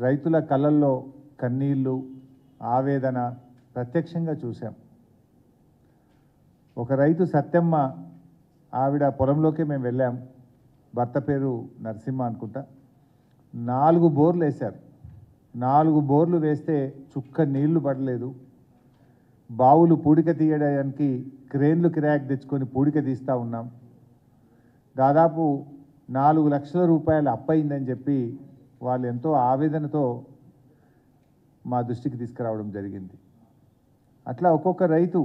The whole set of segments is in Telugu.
రైతుల కళ్ళల్లో కన్నీళ్లు, ఆవేదన ప్రత్యక్షంగా చూశాం. ఒక రైతు సత్యమ్మ, ఆవిడ పొలంలోకి మేము వెళ్ళాం. భర్త పేరు నరసింహ అనుకుంటా. 4 బోర్లు వేశారు. 4 బోర్లు వేస్తే చుక్క నీళ్లు పడలేదు. బావులు పూడిక తీయడానికి క్రేన్లు కిరాయికి తెచ్చుకొని పూడిక తీస్తూ ఉన్నాం. దాదాపు 4 లక్షల రూపాయలు అప్పయిందని చెప్పి వాళ్ళు ఎంతో ఆవేదనతో మా దృష్టికి తీసుకురావడం జరిగింది. అట్లా ఒక్కొక్క రైతు,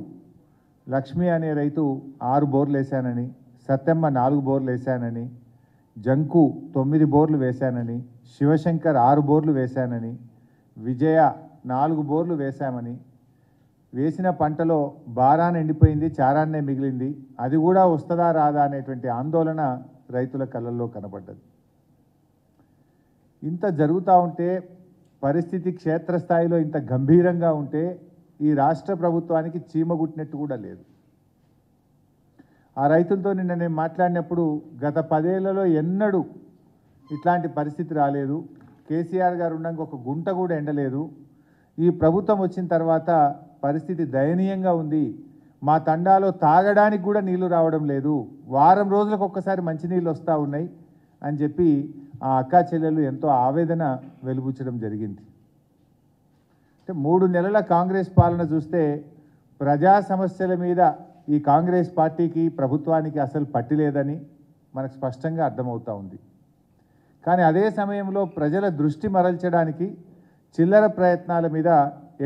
లక్ష్మి అనే రైతు 6 బోర్లు వేశానని, సత్యమ్మ 4 బోర్లు వేశానని, జంకు 9 బోర్లు వేశానని, శివశంకర్ 6 బోర్లు వేశానని, విజయ 4 బోర్లు వేశామని, వేసిన పంటలో బారాన ఎండిపోయింది, చారాన్నే మిగిలింది, అది కూడా వస్తుందా రాదా అనేటువంటి ఆందోళన రైతుల కళ్ళల్లో కనబడ్డది. ఇంత జరుగుతూ ఉంటే, పరిస్థితి క్షేత్రస్థాయిలో ఇంత గంభీరంగా ఉంటే ఈ రాష్ట్ర ప్రభుత్వానికి చీమగుట్టినట్టు కూడా లేదు. ఆ రైతులతో నిన్న నేను మాట్లాడినప్పుడు గత 10 ఏళ్లలో ఎన్నడూ ఇట్లాంటి పరిస్థితి రాలేదు. కేసీఆర్ గారు ఉండగా ఒక గుంట కూడా ఎండలేదు. ఈ ప్రభుత్వం వచ్చిన తర్వాత పరిస్థితి దయనీయంగా ఉంది. మా తండాలో తాగడానికి కూడా నీళ్లు రావడం లేదు. వారం రోజులకు ఒక్కసారి మంచినీళ్ళు వస్తూ ఉన్నాయి అని చెప్పి ఆ అక్కా చెల్లెలు ఎంతో ఆవేదన వెలుబుచ్చడం జరిగింది. అంటే 3 నెలల కాంగ్రెస్ పాలన చూస్తే ప్రజా సమస్యల మీద ఈ కాంగ్రెస్ పార్టీకి, ప్రభుత్వానికి అసలు పట్టి లేదని మనకు స్పష్టంగా అర్థమవుతూ ఉంది. కానీ అదే సమయంలో ప్రజల దృష్టి మరల్చడానికి చిల్లర ప్రయత్నాల మీద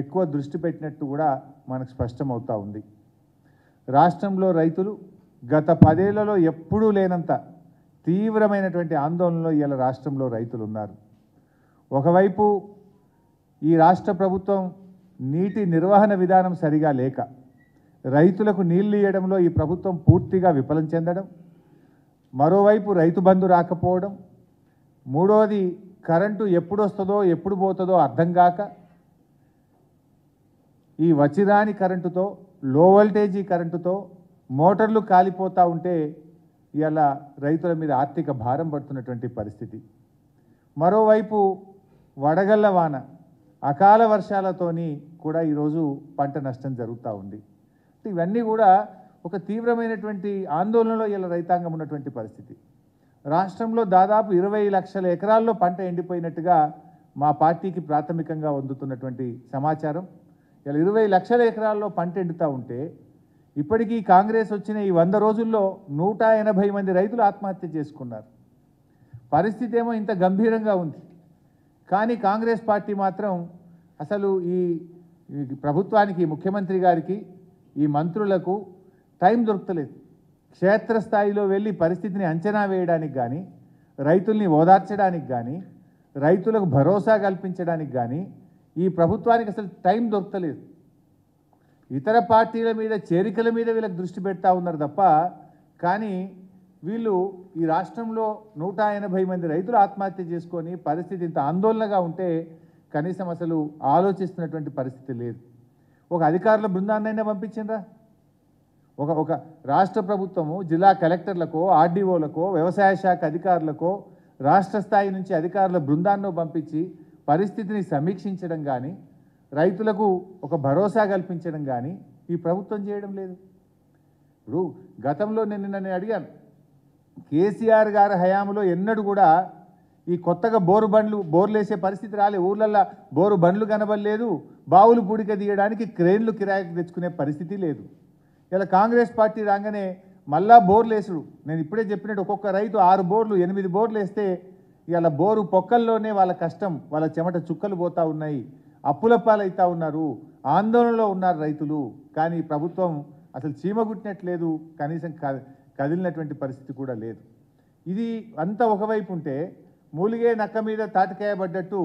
ఎక్కువ దృష్టి పెట్టినట్టు కూడా మనకు స్పష్టమవుతూ ఉంది. రాష్ట్రంలో రైతులు గత 10 ఏళ్లలో ఎప్పుడూ లేనంత తీవ్రమైనటువంటి ఆందోళనలో ఇవాళ రాష్ట్రంలో రైతులు ఉన్నారు. ఒకవైపు ఈ రాష్ట్ర ప్రభుత్వం నీటి నిర్వహణ విధానం సరిగా లేక రైతులకు నీళ్లు ఇవ్వడంలో ఈ ప్రభుత్వం పూర్తిగా విఫలం చెందడం, మరోవైపు రైతు బంధు రాకపోవడం, మూడోది కరెంటు ఎప్పుడు వస్తుందో ఎప్పుడు పోతుందో అర్థం కాక ఈ వచ్చిరాని కరెంటుతో, లో వోల్టేజీ కరెంటుతో మోటార్లు కాలిపోతూ ఉంటే ఇవాళ రైతుల మీద ఆర్థిక భారం పడుతున్నటువంటి పరిస్థితి. మరోవైపు వడగళ్ల వాన, అకాల వర్షాలతోని కూడా ఈరోజు పంట నష్టం జరుగుతూ ఉంది. ఇవన్నీ కూడా ఒక తీవ్రమైనటువంటి ఆందోళనలో ఇలా రైతాంగం ఉన్నటువంటి పరిస్థితి. రాష్ట్రంలో దాదాపు 20 లక్షల ఎకరాల్లో పంట ఎండిపోయినట్టుగా మా పార్టీకి ప్రాథమికంగా అందుతున్నటువంటి సమాచారం. ఇలా 20 లక్షల ఎకరాల్లో పంట ఎండుతూ ఉంటే ఇప్పటికీ కాంగ్రెస్ వచ్చిన ఈ 100 రోజుల్లో 180 మంది రైతులు ఆత్మహత్య చేసుకున్నారు. పరిస్థితి ఏమో ఇంత గంభీరంగా ఉంది. కానీ కాంగ్రెస్ పార్టీ మాత్రం అసలు ఈ ప్రభుత్వానికి, ముఖ్యమంత్రి గారికి, ఈ మంత్రులకు టైం దొరకలేదు. క్షేత్రస్థాయిలో వెళ్ళి పరిస్థితిని అంచనా వేయడానికి కానీ, రైతుల్ని ఓదార్చడానికి కానీ, రైతులకు భరోసా కల్పించడానికి కానీ ఈ ప్రభుత్వానికి అసలు టైం దొరకలేదు. ఇతర పార్టీల మీద, చేరికల మీద వీళ్ళకి దృష్టి పెడతా ఉన్నారు తప్ప, కానీ వీళ్ళు ఈ రాష్ట్రంలో 180 మంది రైతులు ఆత్మహత్య చేసుకొని పరిస్థితి ఇంత ఆందోళనగా ఉంటే కనీసం అసలు ఆలోచిస్తున్నటువంటి పరిస్థితి లేదు. ఒక అధికారుల బృందాన్నైనా పంపించిండ్రా? ఒక రాష్ట్ర ప్రభుత్వము జిల్లా కలెక్టర్లకో, ఆర్డీఓలకో, వ్యవసాయ శాఖ అధికారులకో, రాష్ట్ర స్థాయి నుంచి అధికారుల బృందాన్ని పంపించి పరిస్థితిని సమీక్షించడం కానీ, రైతులకు ఒక భరోసా కల్పించడం కానీ ఈ ప్రభుత్వం చేయడం లేదు. ఇప్పుడు గతంలో నేను అడిగాను, కేసీఆర్ గారి హయాంలో ఎన్నడూ కూడా ఈ కొత్తగా బోర్లు వేసే పరిస్థితి రాలే. ఊర్లల్లో బోరు బండ్లు కనబడలేదు, బావులు పూడిక తీయడానికి క్రేన్లు కిరాయికి తెచ్చుకునే పరిస్థితి లేదు. ఇలా కాంగ్రెస్ పార్టీ రాగానే మళ్ళా బోర్లు వేసుడు. నేను ఇప్పుడే చెప్పినట్టు ఒక్కొక్క రైతు 6 బోర్లు 8 బోర్లు వేస్తే ఇలా బోరు పొక్కల్లోనే వాళ్ళ కష్టం, వాళ్ళ చెమట చుక్కలు పోతూ ఉన్నాయి, అప్పుల పాలవుతూ ఉన్నారు, ఆందోళనలో ఉన్నారు రైతులు. కానీ ప్రభుత్వం అసలు చీమగుట్టినట్లేదు, కనీసం కదిలినటువంటి పరిస్థితి కూడా లేదు. ఇది అంతా ఒకవైపు ఉంటే, మూలిగే నక్క మీద తాటికాయ పడ్డట్టు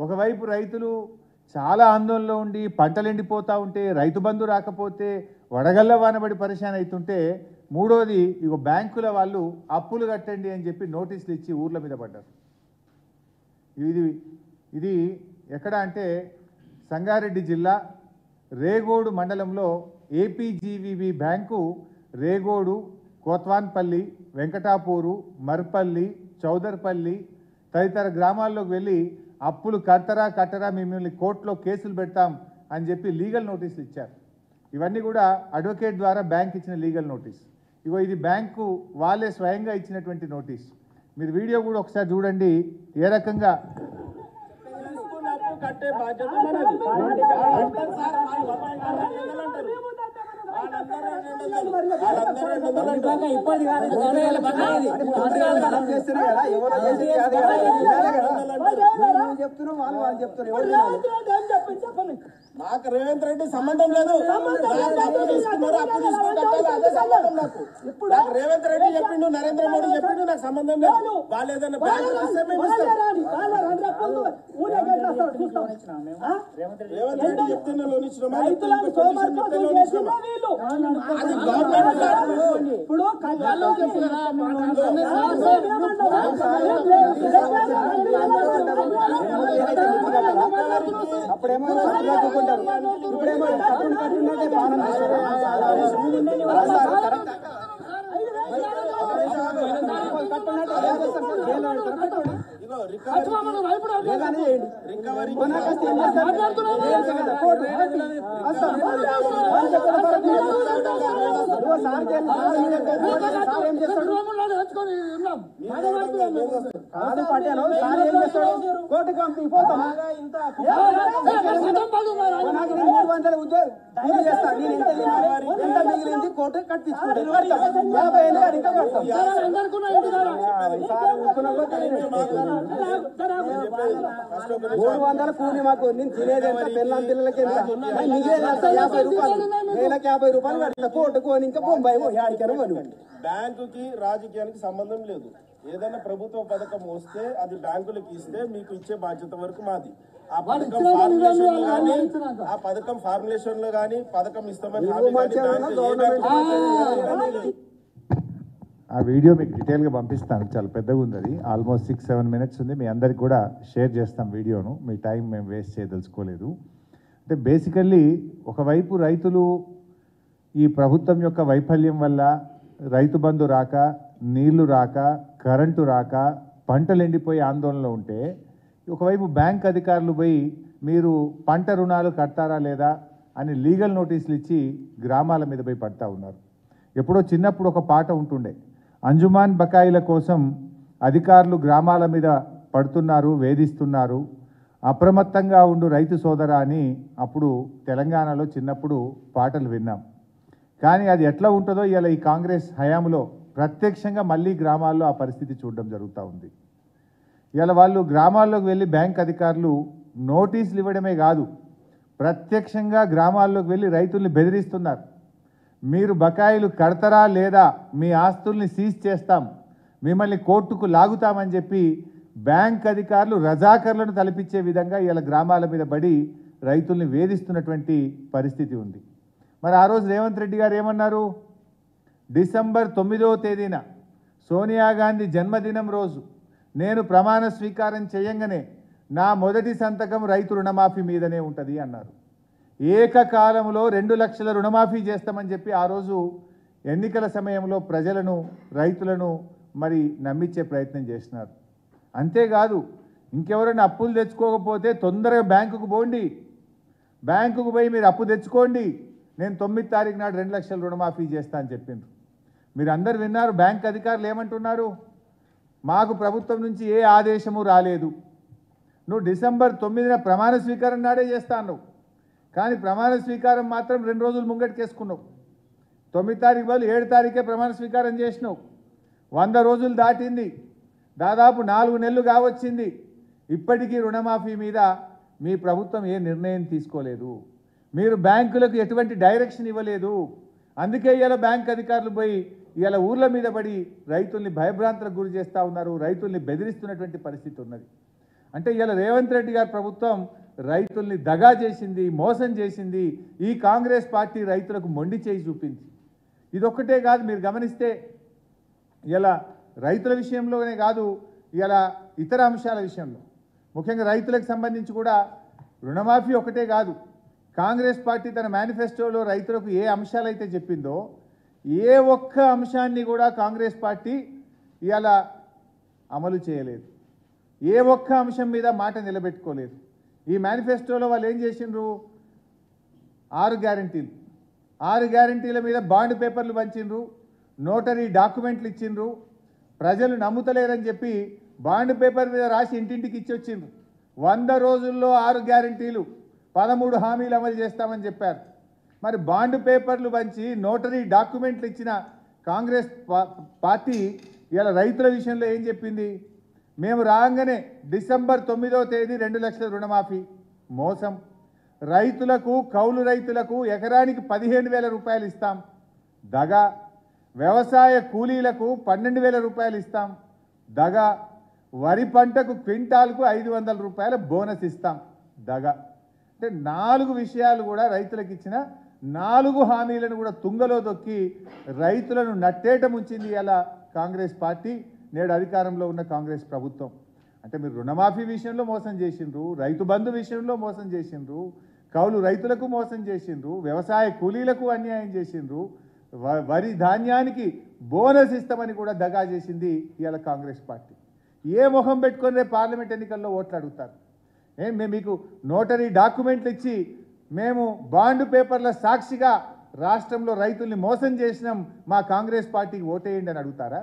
ఒకవైపు రైతులు చాలా ఆందోళనలో ఉండి పంటలు ఎండిపోతూ ఉంటే, రైతు బంధు రాకపోతే, వడగళ్ళ వానబడి పరిశాన్ అవుతుంటే, మూడోది ఇగో బ్యాంకుల వాళ్ళు అప్పులు కట్టండి అని చెప్పి నోటీసులు ఇచ్చి ఊర్ల మీద పడ్డారు. ఇది ఎక్కడ అంటే సంగారెడ్డి జిల్లా రేగోడు మండలంలో ఏపీజీవీబీ బ్యాంకు రేగోడు, కోత్వాన్పల్లి, వెంకటాపూరు, మర్పల్లి, చౌదర్పల్లి తదితర గ్రామాల్లోకి వెళ్ళి అప్పులు కట్టరా మిమ్మల్ని కోర్టులో కేసులు పెడతాం అని చెప్పి లీగల్ నోటీసులు ఇచ్చారు. ఇవన్నీ కూడా అడ్వకేట్ ద్వారా బ్యాంక్ ఇచ్చిన లీగల్ నోటీస్. ఇగో ఇది బ్యాంకు వాళ్ళే స్వయంగా ఇచ్చినటువంటి నోటీస్. మీరు వీడియో కూడా ఒకసారి చూడండి ఏ రకంగా కట్టే బాధ్యత నాకు రేవంత్ రెడ్డి సంబంధం లేదు. అప్పు తీసుకున్నారు, అప్పు తీసుకుని కట్టాలి, అదే సంబంధం నాకు. నాకు రేవంత్ రెడ్డి చెప్పిండు, నరేంద్ర మోడీ చెప్పిండు, నాకు సంబంధం లేదు. వాళ్ళు ఏదైనా బ్యాంకు ఇస్తే మేము ఇస్తాం. రేవంత్ రెడ్డి చెప్తున్న లోన్ ఇచ్చినామా, అది గవర్నమెంట్ అప్పుడేమో ఇప్పుడేమో కట్టున్నట్టే పానం కాదు పట్టాను సార్ ఏం చేస్తాడు కోర్టు పంపిపోతాం. నాకు 300 ఉద్యోగం చేస్తా, నేను ఎంత మిగిలింది కోర్టు కట్టించుకుంటాను, 50 ఏళ్ళు ఇంకా కడతాం. 300 కూలి మాకు, నేను తినేది ఎంత పిల్లల పిల్లలకి ఎంత మిగిలేదు 50 రూపాయలు, నెలకు 50 రూపాయలు కడతా. కోర్టుకోని ఇంకా బొంబాయి యాడికైనా వాళ్ళు. బ్యాంకుకి రాజకీయానికి సంబంధం లేదు. ఏదైనా ప్రభుత్వ పథకం వస్తే అది బ్యాంకులకు ఇస్తే మీకు ఇచ్చే బాధ్యత వరకు మాది. ఆ పథకం ఫార్ములేషన్ లో కానీ పథకం ఇస్తామని ఆ వీడియో మీకు డీటెయిల్గా పంపిస్తాను. చాలా పెద్దగా ఉంది, అది ఆల్మోస్ట్ 6-7 మినిట్స్ ఉంది. మీ అందరికి కూడా షేర్ చేస్తాం వీడియోను. మీ టైం మేము వేస్ట్ చేయదలుచుకోలేదు. అంటే బేసికల్లీ ఒకవైపు రైతులు ఈ ప్రభుత్వం యొక్క వైఫల్యం వల్ల రైతు బంధు రాక, నీళ్లు రాక, కరెంటు రాక, పంటలు ఎండిపోయి ఆందోళనలో ఉంటే, ఒకవైపు బ్యాంక్ అధికారులు పోయి మీరు పంట రుణాలు కడతారా లేదా అని లీగల్ నోటీసులు ఇచ్చి గ్రామాల మీద పోయి పడతా ఉన్నారు. ఎప్పుడో చిన్నప్పుడు ఒక పాట ఉంటుండే, అంజుమాన్ బకాయిల కోసం అధికారులు గ్రామాల మీద పడుతున్నారు, వేధిస్తున్నారు, అప్రమత్తంగా ఉండు రైతు సోదరా అని అప్పుడు తెలంగాణలో చిన్నప్పుడు పాటలు విన్నాం. కానీ అది ఎట్లా ఉంటుందో ఇలా ఈ కాంగ్రెస్ హయాంలో ప్రత్యక్షంగా మళ్ళీ గ్రామాల్లో ఆ పరిస్థితి చూడడం జరుగుతూ ఉంది. ఇలా వాళ్ళు గ్రామాల్లోకి వెళ్ళి బ్యాంక్ అధికారులు నోటీసులు ఇవ్వడమే కాదు, ప్రత్యక్షంగా గ్రామాల్లోకి వెళ్ళి రైతుల్ని బెదిరిస్తున్నారు. మీరు బకాయిలు కడతారా లేదా, మీ ఆస్తుల్ని సీజ్ చేస్తాం, మిమ్మల్ని కోర్టుకు లాగుతామని చెప్పి బ్యాంక్ అధికారులు రజాకర్లను తలపించే విధంగా ఇలా గ్రామాల మీద పడి రైతుల్ని వేధిస్తున్నటువంటి పరిస్థితి ఉంది. మరి ఆ రోజు రేవంత్ రెడ్డి గారు ఏమన్నారు? డిసెంబర్ 9వ తేదీన సోనియా గాంధీ జన్మదినం రోజు నేను ప్రమాణ స్వీకారం చేయంగానే నా మొదటి సంతకం రైతు రుణమాఫీ మీదనే ఉంటుంది అన్నారు. ఏకకాలంలో 2 లక్షల రుణమాఫీ చేస్తామని చెప్పి ఆ రోజు ఎన్నికల సమయంలో ప్రజలను, రైతులను మరి నమ్మించే ప్రయత్నం చేసినారు. అంతేకాదు, ఇంకెవరైనా అప్పులు తెచ్చుకోకపోతే తొందరగా బ్యాంకుకు పోండి, బ్యాంకుకు పోయి మీరు అప్పు తెచ్చుకోండి, నేను 9వ తారీఖు నాడు 2 లక్షల రుణమాఫీ చేస్తా అని చెప్పిండ్రు. మీరు అందరు విన్నారు. బ్యాంక్ అధికారులు ఏమంటున్నారు? మాకు ప్రభుత్వం నుంచి ఏ ఆదేశము రాలేదు, నువ్వు డిసెంబర్ 9న ప్రమాణ స్వీకారం నాడే చేస్తాను, కానీ ప్రమాణ స్వీకారం మాత్రం 2 రోజులు ముంగటికేసుకున్నావు. 9వ తారీఖు బదులు 7వ తారీఖే ప్రమాణ స్వీకారం చేసినావు. 100 రోజులు దాటింది, దాదాపు 4 నెలలు కావచ్చింది. ఇప్పటికీ రుణమాఫీ మీద మీ ప్రభుత్వం ఏ నిర్ణయం తీసుకోలేదు, మీరు బ్యాంకులకు ఎటువంటి డైరెక్షన్ ఇవ్వలేదు. అందుకే ఇలా బ్యాంక్ అధికారులు పోయి ఇలా ఊర్ల మీద పడి రైతుల్ని భయభ్రాంతులకు గురి చేస్తూ ఉన్నారు, రైతుల్ని బెదిరిస్తున్నటువంటి పరిస్థితి ఉన్నది. అంటే ఇలా రేవంత్ రెడ్డి గారి ప్రభుత్వం రైతుల్ని దగా చేసింది, మోసం చేసింది. ఈ కాంగ్రెస్ పార్టీ రైతులకు మొండి చేయి చూపింది. ఇదొక్కటే కాదు, మీరు గమనిస్తే ఇలా రైతుల విషయంలోనే కాదు, ఇలా ఇతర అంశాల విషయంలో, ముఖ్యంగా రైతులకు సంబంధించి కూడా రుణమాఫీ ఒకటే కాదు, కాంగ్రెస్ పార్టీ తన మేనిఫెస్టోలో రైతులకు ఏ అంశాలైతే చెప్పిందో ఏ ఒక్క అంశాన్ని కూడా కాంగ్రెస్ పార్టీ ఇలా అమలు చేయలేదు. ఏ ఒక్క అంశం మీద మాట నిలబెట్టుకోలేదు. ఈ మేనిఫెస్టోలో వాళ్ళు ఏం చేసిండ్రు? 6 గ్యారంటీలు, 6 గ్యారంటీల మీద బాండ్ పేపర్లు పంచిండ్రు, నోటరీ డాక్యుమెంట్లు ఇచ్చిండ్రు. ప్రజలు నమ్ముతలేరని చెప్పి బాండ్ పేపర్ మీద రాసి ఇంటింటికి ఇచ్చొచ్చిండ్రు. 100 రోజుల్లో 6 గ్యారంటీలు 13 హామీలు అమలు చేస్తామని చెప్పారు. మరి బాండ్ పేపర్లు పంచి నోటరీ డాక్యుమెంట్లు ఇచ్చిన కాంగ్రెస్ పార్టీ ఇలా రైతుల విషయంలో ఏం చెప్పింది? మేము రాగానే డిసెంబర్ 9వ తేదీ 2 లక్షల రుణమాఫీ. మోసం. రైతులకు, కౌలు రైతులకు ఎకరానికి 15,000 రూపాయలు ఇస్తాం. దగా. వ్యవసాయ కూలీలకు 12,000 రూపాయలు ఇస్తాం. దగా. వరి పంటకు క్వింటాల్కు 500 రూపాయల బోనస్ ఇస్తాం. దగా. అంటే 4 విషయాలు కూడా రైతులకు ఇచ్చిన 4 హామీలను కూడా తుంగలో దొక్కి రైతులను నట్టేట ముంచింది ఇలా కాంగ్రెస్ పార్టీ, నేడు అధికారంలో ఉన్న కాంగ్రెస్ ప్రభుత్వం. అంటే మీరు రుణమాఫీ విషయంలో మోసం చేసిండ్రు, రైతు బంధు విషయంలో మోసం చేసిండ్రు, కౌలు రైతులకు మోసం చేసిండ్రు, వ్యవసాయ కూలీలకు అన్యాయం చేసిండ్రు, వరి ధాన్యానికి బోనస్ ఇస్తామని కూడా దగా చేసింది ఇలా కాంగ్రెస్ పార్టీ. ఏ మొహం పెట్టుకొని రేపు పార్లమెంట్ ఎన్నికల్లో ఓట్లు అడుగుతారు? మేము మీకు నోటరీ డాక్యుమెంట్లు ఇచ్చి మేము బాండ్ పేపర్ల సాక్షిగా రాష్ట్రంలో రైతుల్ని మోసం చేసినాం, మా కాంగ్రెస్ పార్టీకి ఓటేయండి అని అడుగుతారా?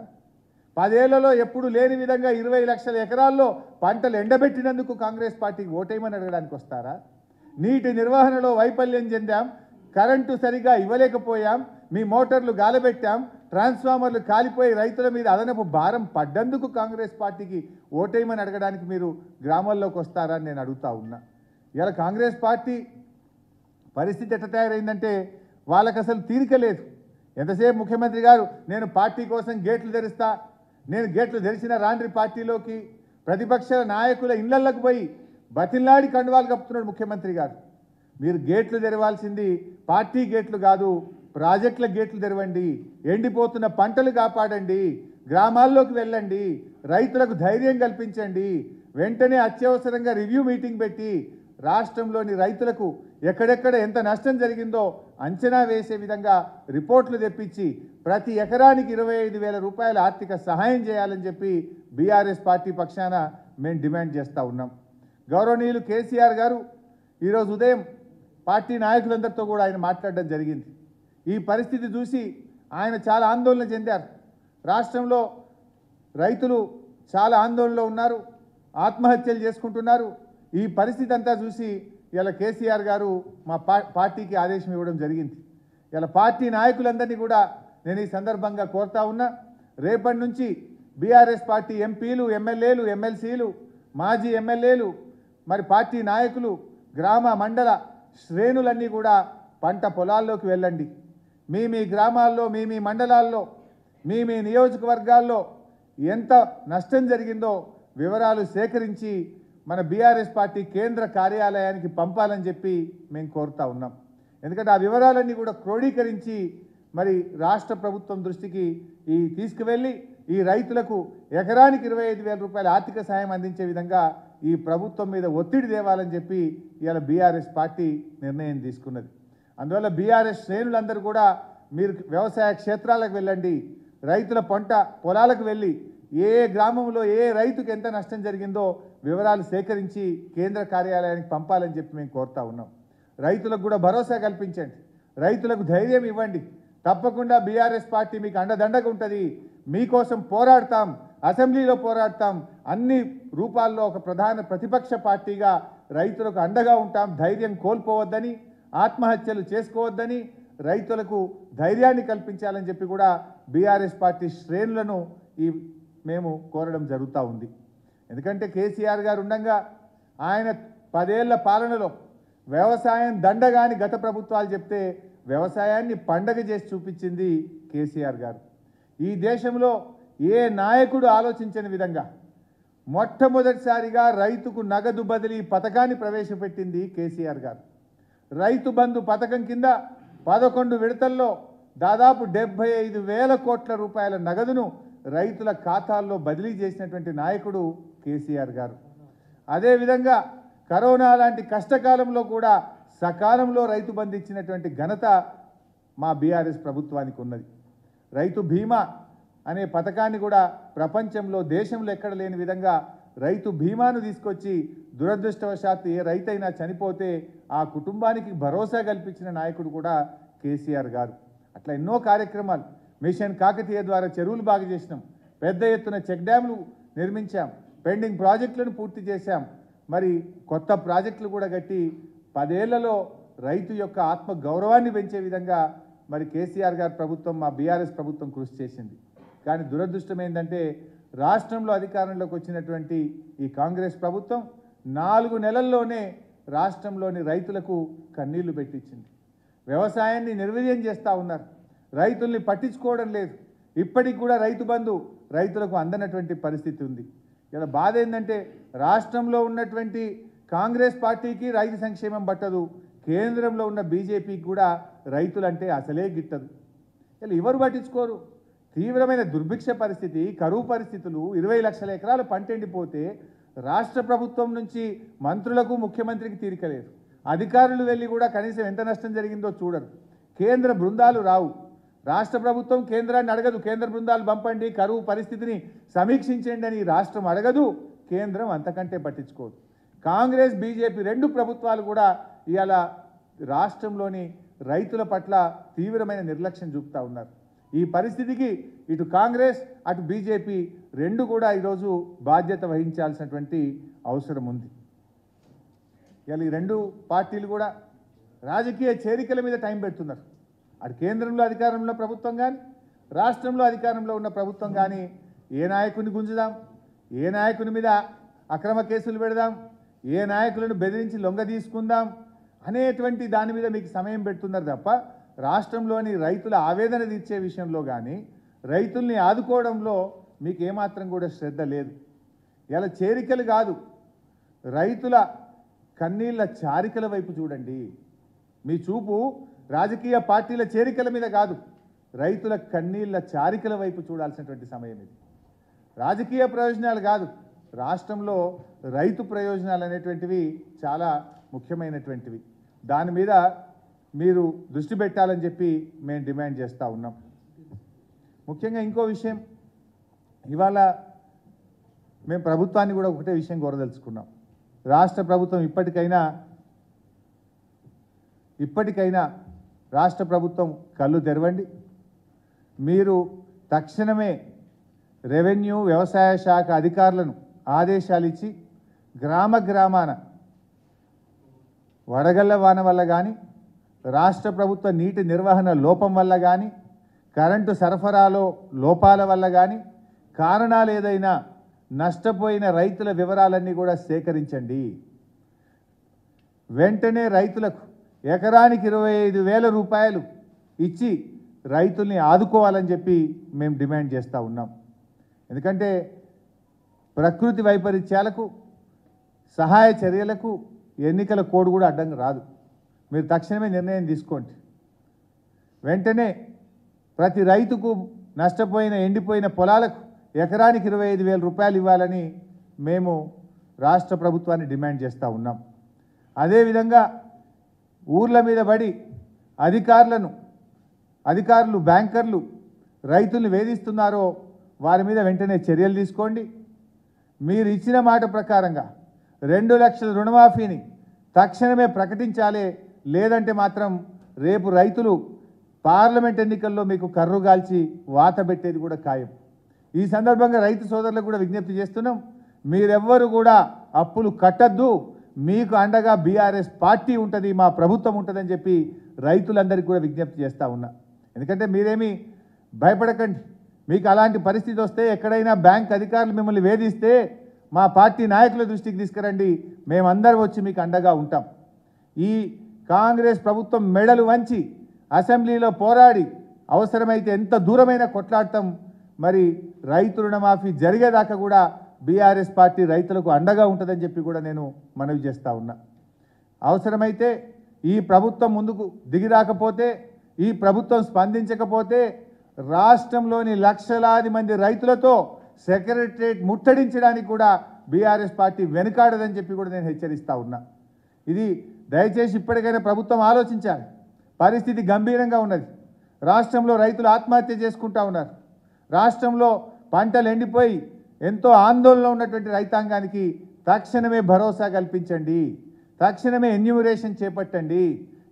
10 ఏళ్లలో ఎప్పుడు లేని విధంగా 20 లక్షల ఎకరాల్లో పంటలు ఎండబెట్టినందుకు కాంగ్రెస్ పార్టీకి ఓటేయమని అడగడానికి వస్తారా? నీటి నిర్వహణలో వైఫల్యం చెందాం, కరెంటు సరిగా ఇవ్వలేకపోయాం, మీ మోటార్లు గాలబెట్టాం, ట్రాన్స్ఫార్మర్లు కాలిపోయి రైతుల మీద అదనపు భారం పడ్డందుకు కాంగ్రెస్ పార్టీకి ఓటేయమని అడగడానికి మీరు గ్రామాల్లోకి వస్తారా అని నేను అడుగుతా ఉన్నా. ఇలా కాంగ్రెస్ పార్టీ పరిస్థితి ఎట్లా తయారైందంటే వాళ్ళకి అసలు తీరిక లేదు. ఎంతసేపు ముఖ్యమంత్రి గారు నేను పార్టీ కోసం గేట్లు తెరుస్తా, నేను గేట్లు తెరిచిన రాండ్రి పార్టీలోకి, ప్రతిపక్ష నాయకుల ఇళ్లలకు పోయి బతిల్లాడి కండువాలు కప్పుతున్నాడు ముఖ్యమంత్రి గారు. మీరు గేట్లు తెరవాల్సింది పార్టీ గేట్లు కాదు, ప్రాజెక్టుల గేట్లు తెరవండి, ఎండిపోతున్న పంటలు కాపాడండి, గ్రామాల్లోకి వెళ్ళండి, రైతులకు ధైర్యం కల్పించండి, వెంటనే అత్యవసరంగా రివ్యూ మీటింగ్ పెట్టి రాష్ట్రంలోని రైతులకు ఎక్కడెక్కడ ఎంత నష్టం జరిగిందో అంచనా వేసే విధంగా రిపోర్ట్లు తెప్పించి ప్రతి ఎకరానికి 25,000 రూపాయల ఆర్థిక సహాయం చేయాలని చెప్పి బీఆర్ఎస్ పార్టీ పక్షాన మేము డిమాండ్ చేస్తూ ఉన్నాం. గౌరవనీయులు కేసీఆర్ గారు ఈరోజు ఉదయం పార్టీ నాయకులందరితో కూడా ఆయన మాట్లాడడం జరిగింది. ఈ పరిస్థితి చూసి ఆయన చాలా ఆందోళన చెందారు. రాష్ట్రంలో రైతులు చాలా ఆందోళనలో ఉన్నారు, ఆత్మహత్యలు చేసుకుంటున్నారు. ఈ పరిస్థితి అంతా చూసి ఇలా కేసీఆర్ గారు మా పార్టీకి ఆదేశం ఇవ్వడం జరిగింది. ఇలా పార్టీ నాయకులందరినీ కూడా నేను ఈ సందర్భంగా కోరుతా ఉన్నా, రేపటి నుంచి బీఆర్ఎస్ పార్టీ ఎంపీలు, ఎమ్మెల్యేలు, ఎమ్మెల్సీలు, మాజీ ఎమ్మెల్యేలు, మరి పార్టీ నాయకులు, గ్రామ మండల శ్రేణులన్నీ కూడా పంట పొలాల్లోకి వెళ్ళండి. మీ గ్రామాల్లో, మీ మండలాల్లో, మీ నియోజకవర్గాల్లో ఎంత నష్టం జరిగిందో వివరాలు సేకరించి మన బీఆర్ఎస్ పార్టీ కేంద్ర కార్యాలయానికి పంపాలని చెప్పి మేము కోరుతా ఉన్నాం. ఎందుకంటే ఆ వివరాలన్నీ కూడా క్రోడీకరించి మరి రాష్ట్ర ప్రభుత్వం దృష్టికి తీసుకువెళ్ళి ఈ రైతులకు ఎకరానికి 25,000 రూపాయల ఆర్థిక సాయం అందించే విధంగా ఈ ప్రభుత్వం మీద ఒత్తిడి తేవాలని చెప్పి ఇవాళ బీఆర్ఎస్ పార్టీ నిర్ణయం తీసుకున్నది. అందువల్ల బీఆర్ఎస్ శ్రేణులందరూ కూడా మీరు వ్యవసాయ క్షేత్రాలకు వెళ్ళండి, రైతుల పంట పొలాలకు వెళ్ళి ఏ గ్రామంలో ఏ రైతుకు ఎంత నష్టం జరిగిందో వివరాలు సేకరించి కేంద్ర కార్యాలయానికి పంపాలని చెప్పి మేము కోరుతా ఉన్నాం. రైతులకు కూడా భరోసా కల్పించండి, రైతులకు ధైర్యం ఇవ్వండి. తప్పకుండా బీఆర్ఎస్ పార్టీ మీకు అండదండగా ఉంటుంది, మీకోసం పోరాడతాం, అసెంబ్లీలో పోరాడతాం, అన్ని రూపాల్లో ఒక ప్రధాన ప్రతిపక్ష పార్టీగా రైతులకు అండగా ఉంటాం. ధైర్యం కోల్పోవద్దని, ఆత్మహత్యలు చేసుకోవద్దని, రైతులకు ధైర్యాన్ని కల్పించాలని చెప్పి కూడా బీఆర్ఎస్ పార్టీ శ్రేణులను మేము కోరడం జరుగుతూ ఉంది. ఎందుకంటే కేసీఆర్ గారు ఉండగా ఆయన 10 ఏళ్ల పాలనలో వ్యవసాయం దండగాని గత ప్రభుత్వాలు చెప్తే వ్యవసాయాన్ని పండగ చేసి చూపించింది కేసీఆర్ గారు. ఈ దేశంలో ఏ నాయకుడు ఆలోచించని విధంగా మొట్టమొదటిసారిగా రైతుకు నగదు బదిలీ పథకాన్ని ప్రవేశపెట్టింది కేసీఆర్ గారు. రైతు బంధు పథకం కింద 11 విడతల్లో దాదాపు 75,000 కోట్ల రూపాయల నగదును రైతుల ఖాతాల్లో బదిలీ చేసినటువంటి నాయకుడు కేసీఆర్ గారు. అదేవిధంగా కరోనా లాంటి కష్టకాలంలో కూడా సకాలంలో రైతు బంధు ఇచ్చినటువంటి ఘనత మా బీఆర్ఎస్ ప్రభుత్వానికి ఉన్నది. రైతు బీమా అనే పథకాన్ని కూడా ప్రపంచంలో దేశంలో ఎక్కడ లేని విధంగా రైతు బీమాను తీసుకొచ్చి దురదృష్టవశాత్తు ఏ రైతైనా చనిపోతే ఆ కుటుంబానికి భరోసా కల్పించిన నాయకుడు కూడా కేసీఆర్ గారు. అట్లా ఎన్నో కార్యక్రమాలు, మిషన్ కాకతీయ ద్వారా చెరువులు బాగు చేసినాం, పెద్ద ఎత్తున చెక్ డ్యామ్లు నిర్మించాం, పెండింగ్ ప్రాజెక్టులను పూర్తి చేశాం, మరి కొత్త ప్రాజెక్టులు కూడా కట్టి 10 ఏళ్లలో రైతు యొక్క ఆత్మ గౌరవాన్ని పెంచే విధంగా మరి కేసీఆర్ గారి ప్రభుత్వం, మా బీఆర్ఎస్ ప్రభుత్వం కృషి చేసింది. కానీ దురదృష్టం ఏంటంటే రాష్ట్రంలో అధికారంలోకి వచ్చినటువంటి ఈ కాంగ్రెస్ ప్రభుత్వం 4 నెలల్లోనే రాష్ట్రంలోని రైతులకు కన్నీళ్లు పెట్టించింది. వ్యవసాయాన్ని నిర్వీర్యం చేస్తూ ఉన్నారు, రైతుల్ని పట్టించుకోవడం లేదు. ఇప్పటికి కూడా రైతు బంధు రైతులకు అందనటువంటి పరిస్థితి ఉంది. ఇలా బాధ ఏంటంటే రాష్ట్రంలో ఉన్నటువంటి కాంగ్రెస్ పార్టీకి రైతు సంక్షేమం పట్టదు, కేంద్రంలో ఉన్న బీజేపీకి కూడా రైతులంటే అసలే గిట్టదు. ఇలా ఎవరు పట్టించుకోరు. తీవ్రమైన దుర్భిక్ష పరిస్థితి, కరువు పరిస్థితులు, 20 లక్షల ఎకరాలు పంట ఎండిపోతే రాష్ట్ర ప్రభుత్వం నుంచి మంత్రులకు ముఖ్యమంత్రికి తీరికలేదు. అధికారులు వెళ్ళి కూడా కనీసం ఎంత నష్టం జరిగిందో చూడరు. కేంద్ర బృందాలు రావు. రాష్ట్ర ప్రభుత్వం కేంద్రాన్ని అడగదు, కేంద్ర బృందాలు పంపండి, కరువు పరిస్థితిని సమీక్షించండి అని రాష్ట్రం అడగదు, కేంద్రం అంతకంటే పట్టించుకోదు. కాంగ్రెస్ బీజేపీ 2 ప్రభుత్వాలు కూడా ఇవాళ రాష్ట్రంలోని రైతుల పట్ల తీవ్రమైన నిర్లక్ష్యం చూపుతూ ఉన్నారు. ఈ పరిస్థితికి ఇటు కాంగ్రెస్ అటు బీజేపీ 2 కూడా ఈరోజు బాధ్యత వహించాల్సినటువంటి అవసరం ఉంది. ఇవాళ ఈ 2 పార్టీలు కూడా రాజకీయ చేరికల మీద టైం పెడుతున్నారు. అటు కేంద్రంలో అధికారంలో ప్రభుత్వం కానీ రాష్ట్రంలో అధికారంలో ఉన్న ప్రభుత్వం కానీ ఏ నాయకుని గుంజుదాం, ఏ నాయకుని మీద అక్రమ కేసులు పెడదాం, ఏ నాయకులను బెదిరించి లొంగ తీసుకుందాం అనేటువంటి దాని మీద మీకు సమయం పెడుతున్నారు తప్ప రాష్ట్రంలోని రైతుల ఆవేదన తీర్చే విషయంలో కానీ రైతుల్ని ఆదుకోవడంలో మీకు ఏమాత్రం కూడా శ్రద్ధ లేదు. ఇలా చేరికలు కాదు, రైతుల కన్నీళ్ళ చారికల వైపు చూడండి. మీ చూపు రాజకీయ పార్టీల చేరికల మీద కాదు, రైతుల కన్నీళ్ళ చారికల వైపు చూడాల్సినటువంటి సమయం ఇది. రాజకీయ ప్రయోజనాలు కాదు, రాష్ట్రంలో రైతు ప్రయోజనాలు అనేటువంటివి చాలా ముఖ్యమైనటువంటివి. దాని మీద మీరు దృష్టి పెట్టాలని చెప్పి మేము డిమాండ్ చేస్తూ ఉన్నాం. ముఖ్యంగా ఇంకో విషయం, ఇవాళ మేము ప్రభుత్వాన్ని కూడా ఒకటే విషయం కోరదలుచుకున్నాం. రాష్ట్ర ప్రభుత్వం ఇప్పటికైనా రాష్ట్ర ప్రభుత్వం కళ్ళు తెరవండి. మీరు తక్షణమే రెవెన్యూ వ్యవసాయ శాఖ అధికారులను ఆదేశాలు ఇచ్చి గ్రామాన వడగళ్ల వాన వల్ల కానీ రాష్ట్ర ప్రభుత్వ నీటి నిర్వహణ లోపం వల్ల కానీ కరెంటు సరఫరాలో లోపాల వల్ల కానీ కారణాలు ఏదైనా నష్టపోయిన రైతుల వివరాలన్నీ కూడా సేకరించండి. వెంటనే రైతులకు ఎకరానికి 25,000 రూపాయలు ఇచ్చి రైతుల్ని ఆదుకోవాలని చెప్పి మేము డిమాండ్ చేస్తూ ఉన్నాం. ఎందుకంటే ప్రకృతి వైపరీత్యాలకు సహాయ చర్యలకు ఎన్నికల కోడ్ కూడా అడ్డంగా రాదు. మీరు తక్షణమే నిర్ణయం తీసుకోండి. వెంటనే ప్రతి రైతుకు నష్టపోయిన ఎండిపోయిన పొలాలకు ఎకరానికి 25,000 రూపాయలు ఇవ్వాలని మేము రాష్ట్ర ప్రభుత్వాన్ని డిమాండ్ చేస్తూ ఉన్నాం. అదేవిధంగా ఊర్ల మీద పడి అధికారులు బ్యాంకర్లు రైతుల్ని వేధిస్తున్నారో వారి మీద వెంటనే చర్యలు తీసుకోండి. మీరు ఇచ్చిన మాట ప్రకారంగా 2 లక్షల రుణమాఫీని తక్షణమే ప్రకటించాలి. లేదంటే మాత్రం రేపు రైతులు పార్లమెంట్ ఎన్నికల్లో మీకు కర్రుగాల్చి వాత పెట్టేది కూడా ఖాయం. ఈ సందర్భంగా రైతు సోదరులకు కూడా విజ్ఞప్తి చేస్తున్నాం, మీరెవ్వరు కూడా అప్పులు కట్టద్దు, మీకు అండగా బీఆర్ఎస్ పార్టీ ఉంటుంది, మా ప్రభుత్వం ఉంటుందని చెప్పి రైతులందరికీ కూడా విజ్ఞప్తి చేస్తూ ఉన్నా. ఎందుకంటే మీరేమీ భయపడకండి. మీకు అలాంటి పరిస్థితి వస్తే ఎక్కడైనా బ్యాంక్ అధికారులు మిమ్మల్ని వేధిస్తే మా పార్టీ నాయకుల దృష్టికి తీసుకురండి, మేమందరం వచ్చి మీకు అండగా ఉంటాం. ఈ కాంగ్రెస్ ప్రభుత్వం మెడలు వంచి అసెంబ్లీలో పోరాడి అవసరమైతే ఎంత దూరమైనా కొట్లాడతాం. మరి రైతు రుణమాఫీ జరిగేదాకా కూడా బీఆర్ఎస్ పార్టీ రైతులకు అండగా ఉంటుందని చెప్పి కూడా నేను మనవి చేస్తూ ఉన్నా. అవసరమైతే ఈ ప్రభుత్వం ముందుకు దిగి రాకపోతే, ఈ ప్రభుత్వం స్పందించకపోతే రాష్ట్రంలోని లక్షలాది మంది రైతులతో సెక్రటరేట్ ముట్టడించడానికి కూడా బీఆర్ఎస్ పార్టీ వెనుకాడదని చెప్పి కూడా నేను హెచ్చరిస్తూ ఉన్నా. ఇది దయచేసి ఇప్పటికైనా ప్రభుత్వం ఆలోచించాలి. పరిస్థితి గంభీరంగా ఉన్నది. రాష్ట్రంలో రైతులు ఆత్మహత్య చేసుకుంటూ ఉన్నారు. రాష్ట్రంలో పంటలు ఎండిపోయి ఎంతో ఆందోళనలో ఉన్నటువంటి రైతాంగానికి తక్షణమే భరోసా కల్పించండి, తక్షణమే ఎన్యూమరేషన్ చేపట్టండి,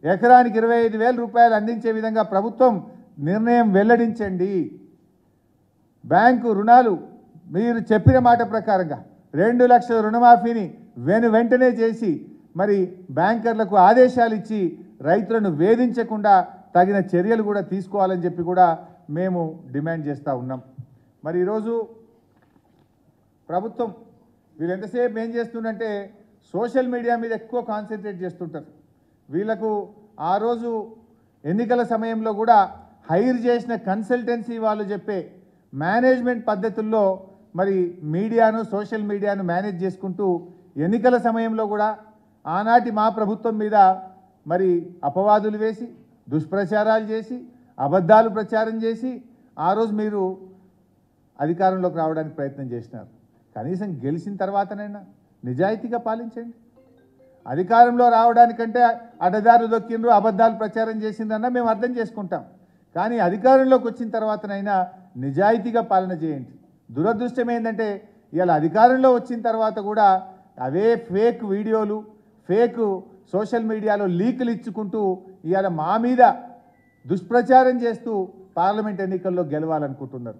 ఎకరానికి 25,000 రూపాయలు అందించే విధంగా ప్రభుత్వం నిర్ణయం వెల్లడించండి. బ్యాంకు రుణాలు మీరు చెప్పిన మాట ప్రకారంగా 2 లక్షల రుణమాఫీని వెంటనే చేసి మరి బ్యాంకర్లకు ఆదేశాలు ఇచ్చి రైతులను వేధించకుండా తగిన చర్యలు కూడా తీసుకోవాలని చెప్పి కూడా మేము డిమాండ్ చేస్తూ ఉన్నాం. మరి ఈరోజు ప్రభుత్వం వీళ్ళు ఎంతసేపు ఏం చేస్తుందంటే సోషల్ మీడియా మీద ఎక్కువ కాన్సన్ట్రేట్ చేస్తుంటారు. వీళ్ళకు ఆ రోజు ఎన్నికల సమయంలో కూడా హైర్ చేసిన కన్సల్టెన్సీ వాళ్ళు చెప్పే మేనేజ్మెంట్ పద్ధతుల్లో మరి మీడియాను సోషల్ మీడియాను మేనేజ్ చేసుకుంటూ ఎన్నికల సమయంలో కూడా ఆనాటి మా ప్రభుత్వం మీద మరి అపవాదులు వేసి దుష్ప్రచారాలు చేసి అబద్ధాలు ప్రచారం చేసి ఆ రోజు మీరు అధికారంలోకి రావడానికి ప్రయత్నం చేసినారు. కనీసం గెలిచిన తర్వాతనైనా నిజాయితీగా పాలించండి. అధికారంలో రావడానికంటే అడ్డదారులు దొక్కిండ్రు, అబద్ధాలు ప్రచారం చేసిండ్రన్నా మేము అర్థం చేసుకుంటాం. కానీ అధికారంలోకి వచ్చిన తర్వాతనైనా నిజాయితీగా పాలన చేయండి. దురదృష్టం ఏంటంటే ఇవాళ అధికారంలో వచ్చిన తర్వాత కూడా అవే ఫేక్ వీడియోలు, ఫేక్ సోషల్ మీడియాలో లీకులు ఇచ్చుకుంటూ ఇవాళ మా మీద దుష్ప్రచారం చేస్తూ పార్లమెంట్ ఎన్నికల్లో గెలవాలనుకుంటున్నారు.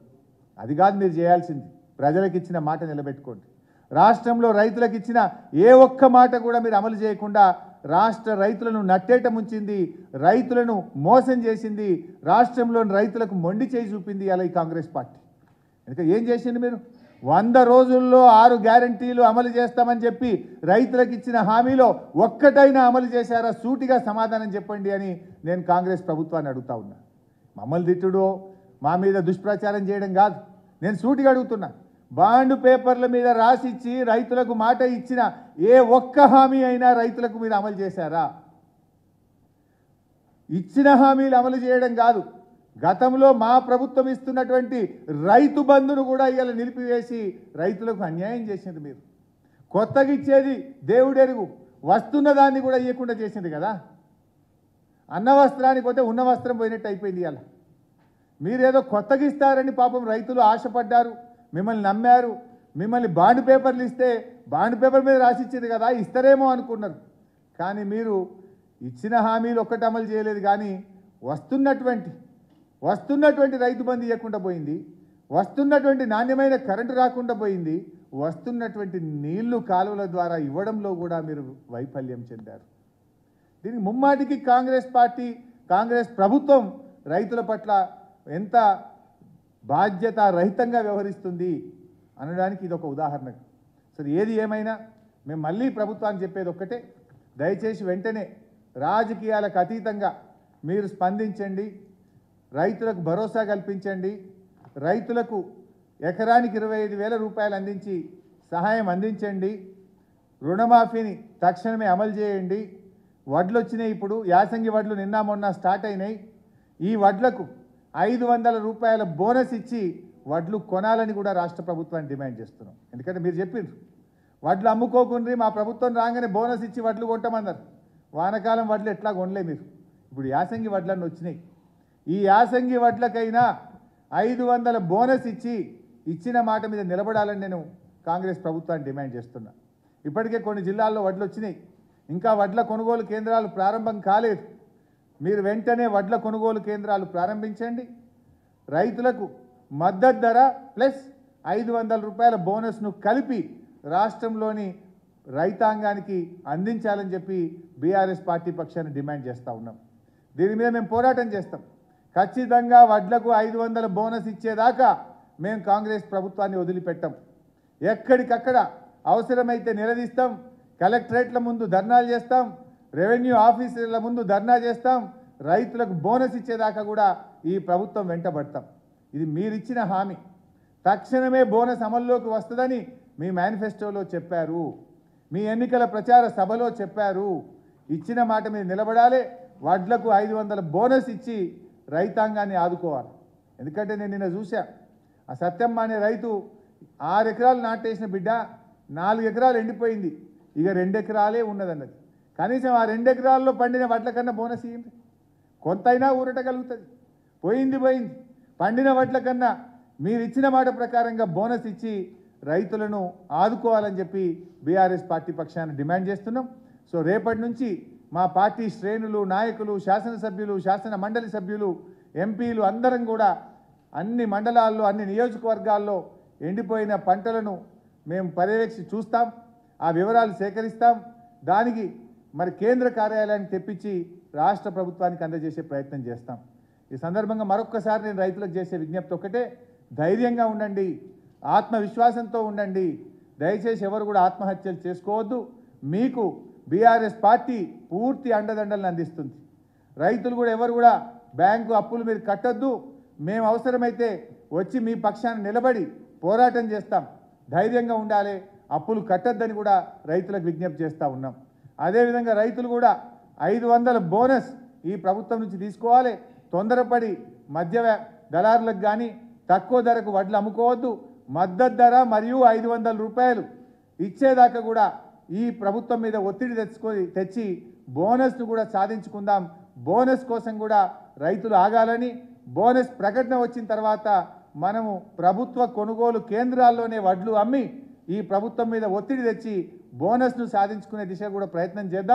అది కాదు మీరు చేయాల్సింది. ప్రజలకు ఇచ్చిన మాట నిలబెట్టుకోండి. రాష్ట్రంలో రైతులకు ఇచ్చిన ఏ ఒక్క మాట కూడా మీరు అమలు చేయకుండా రాష్ట్ర రైతులను నట్టేట ముంచింది, రైతులను మోసం చేసింది, రాష్ట్రంలోని రైతులకు మొండి చేయి చూపింది అలా ఈ కాంగ్రెస్ పార్టీ. ఇంకా ఏం చేసింది మీరు? 100 రోజుల్లో 6 గ్యారంటీలు అమలు చేస్తామని చెప్పి రైతులకు ఇచ్చిన హామీలో ఒక్కటైనా అమలు చేశారా? సూటిగా సమాధానం చెప్పండి అని నేను కాంగ్రెస్ ప్రభుత్వాన్ని అడుగుతా ఉన్నా. మమ్మల్ని తిట్టుడో మా మీద దుష్ప్రచారం చేయడం కాదు, నేను సూటిగా అడుగుతున్నా. బాండ్ పేపర్ల మీద రాసిచ్చి రైతులకు మాట ఇచ్చిన ఏ ఒక్క హామీ అయినా రైతులకు మీరు అమలు చేశారా? ఇచ్చిన హామీలు అమలు చేయడం కాదు, గతంలో మా ప్రభుత్వం ఇస్తున్నటువంటి రైతు బంధును కూడా ఇవాళ నిలిపివేసి రైతులకు అన్యాయం చేసింది మీరు. కొత్తగా ఇచ్చేది దేవుడెరుగు, వస్తున్న దాన్ని కూడా ఇవ్వకుండా చేసింది కదా. అన్న వస్త్రానికి పోతే ఉన్న వస్త్రం పోయినట్టు అయిపోయింది. ఇవాళ మీరేదో కొత్తగా ఇస్తారని పాపం రైతులు ఆశపడ్డారు, మిమ్మల్ని నమ్మారు. మిమ్మల్ని బాండ్ పేపర్లు ఇస్తే బాండ్ పేపర్ మీద రాసిచ్చింది కదా, ఇస్తారేమో అనుకున్నారు. కానీ మీరు ఇచ్చిన హామీలు ఒక్కటి అమలు చేయలేదు. కానీ వస్తున్నటువంటి రైతు బంధు ఇవ్వకుండా పోయింది, వస్తున్నటువంటి నాణ్యమైన కరెంటు రాకుండా పోయింది, వస్తున్నటువంటి నీళ్లు కాలువల ద్వారా ఇవ్వడంలో కూడా మీరు వైఫల్యం చెందారు. దీనికి ముమ్మాటికి కాంగ్రెస్ పార్టీ, కాంగ్రెస్ ప్రభుత్వం రైతుల పట్ల ఎంత బాధ్యత రహితంగా వ్యవహరిస్తుంది అనడానికి ఇది ఒక ఉదాహరణ. సరే, ఏది ఏమైనా మేము మళ్ళీ ప్రభుత్వానికి చెప్పేది ఒక్కటే, దయచేసి వెంటనే రాజకీయాలకు అతీతంగా మీరు స్పందించండి, రైతులకు భరోసా కల్పించండి, రైతులకు ఎకరానికి 25,000 రూపాయలు అందించి సహాయం అందించండి, రుణమాఫీని తక్షణమే అమలు చేయండి. వడ్లు వచ్చినాయి, ఇప్పుడు యాసంగి వడ్లు నిన్న మొన్న స్టార్ట్ అయినాయి. ఈ వడ్లకు 500 రూపాయల బోనస్ ఇచ్చి వడ్లు కొనాలని కూడా రాష్ట్ర ప్రభుత్వాన్ని డిమాండ్ చేస్తున్నాం. ఎందుకంటే మీరు చెప్పిండ్రు వడ్లు అమ్ముకోకుండ్రి, మా ప్రభుత్వం రాగానే బోనస్ ఇచ్చి వడ్లు కొంటామన్నారు. వానకాలం వడ్లు ఎట్లా కొనలే మీరు, ఇప్పుడు యాసంగి వడ్లన్నీ వచ్చినాయి. ఈ యాసంగి వడ్లకైనా 500 బోనస్ ఇచ్చి ఇచ్చిన మాట మీద నిలబడాలని నేను కాంగ్రెస్ ప్రభుత్వాన్ని డిమాండ్ చేస్తున్నా. ఇప్పటికే కొన్ని జిల్లాల్లో వడ్లు వచ్చినాయి, ఇంకా వడ్ల కొనుగోలు కేంద్రాలు ప్రారంభం కాలేదు. మీరు వెంటనే వడ్ల కొనుగోలు కేంద్రాలు ప్రారంభించండి. రైతులకు మద్దతు ధర ప్లస్ 500 రూపాయల బోనస్ను కలిపి రాష్ట్రంలోని రైతాంగానికి అందించాలని చెప్పి బీఆర్ఎస్ పార్టీ పక్షాన్ని డిమాండ్ చేస్తూ ఉన్నాం. దీని మీద మేము పోరాటం చేస్తాం. ఖచ్చితంగా వడ్లకు 500 బోనస్ ఇచ్చేదాకా మేము కాంగ్రెస్ ప్రభుత్వాన్ని వదిలిపెట్టాం. ఎక్కడికక్కడ అవసరమైతే నిలదీస్తాం, కలెక్టరేట్ల ముందు ధర్నాలు చేస్తాం, రెవెన్యూ ఆఫీసర్ల ముందు ధర్నా చేస్తాం, రైతులకు బోనస్ ఇచ్చేదాకా కూడా ఈ ప్రభుత్వం వెంటబడతాం. ఇది మీరిచ్చిన హామీ. తక్షణమే బోనస్ అమల్లోకి వస్తుందని మీ మేనిఫెస్టోలో చెప్పారు, మీ ఎన్నికల ప్రచార సభలో చెప్పారు. ఇచ్చిన మాట మీద నిలబడాలి. వడ్లకు 500 బోనస్ ఇచ్చి రైతాంగాన్ని ఆదుకోవాలి. ఎందుకంటే నేను నిన్న చూసా, ఆ సత్యమ్మ అనే రైతు 6 ఎకరాలు నాటేసిన బిడ్డ 4 ఎకరాలు ఎండిపోయింది, ఇక 2 ఎకరాలే ఉన్నదన్నది. కనీసం ఆ 2 ఎకరాల్లో పండిన వడ్ల కన్నా బోనస్ ఇవ్వండి, కొంతైనా ఊరట కలుగుతుంది. పోయింది. పండిన వడ్ల కన్నా మీరు ఇచ్చిన మాట ప్రకారంగా బోనస్ ఇచ్చి రైతులను ఆదుకోవాలని చెప్పి బీఆర్ఎస్ పార్టీ పక్షాన డిమాండ్ చేస్తున్నాం. సో రేపటి నుంచి మా పార్టీ శ్రేణులు, నాయకులు, శాసనసభ్యులు, శాసన మండలి సభ్యులు, ఎంపీలు అందరం కూడా అన్ని మండలాల్లో, అన్ని నియోజకవర్గాల్లో ఎండిపోయిన పంటలను మేము పర్యవేక్షి చూస్తాం, ఆ వివరాలు సేకరిస్తాం. దానికి మరి కేంద్ర కార్యాలయాన్ని తెప్పించి రాష్ట్ర ప్రభుత్వానికి అందజేసే ప్రయత్నం చేస్తాం. ఈ సందర్భంగా మరొక్కసారి నేను రైతులకు చేసే విజ్ఞప్తి ఒకటే, ధైర్యంగా ఉండండి, ఆత్మవిశ్వాసంతో ఉండండి. దయచేసి ఎవరు కూడా ఆత్మహత్యలు చేసుకోవద్దు. మీకు బీఆర్ఎస్ పార్టీ పూర్తి అండదండలను అందిస్తుంది. రైతులు కూడా ఎవరు కూడా బ్యాంకు అప్పులు మీరు కట్టొద్దు, మేము అవసరమైతే వచ్చి మీ పక్షాన నిలబడి పోరాటం చేస్తాం. ధైర్యంగా ఉండాలి, అప్పులు కట్టొద్దని కూడా రైతులకు విజ్ఞప్తి చేస్తూ ఉన్నాం. అదేవిధంగా రైతులు కూడా 500 బోనస్ ఈ ప్రభుత్వం నుంచి తీసుకోవాలి. తొందరపడి మధ్య దళారులకు కానీ తక్కువ ధరకు వడ్లు అమ్ముకోవద్దు. మద్దతు ధర మరియు 500 రూపాయలు ఇచ్చేదాకా కూడా ఈ ప్రభుత్వం మీద ఒత్తిడి తెచ్చి బోనస్ను కూడా సాధించుకుందాం. బోనస్ కోసం కూడా రైతులు ఆగాలని, బోనస్ ప్రకటన వచ్చిన తర్వాత మనము ప్రభుత్వ కొనుగోలు కేంద్రాల్లోనే వడ్లు అమ్మి ఈ ప్రభుత్వం మీద ఒత్తిడి తెచ్చి బోనస్ను సాధించుకునే దిశగా కూడా ప్రయత్నం చేద్దాం.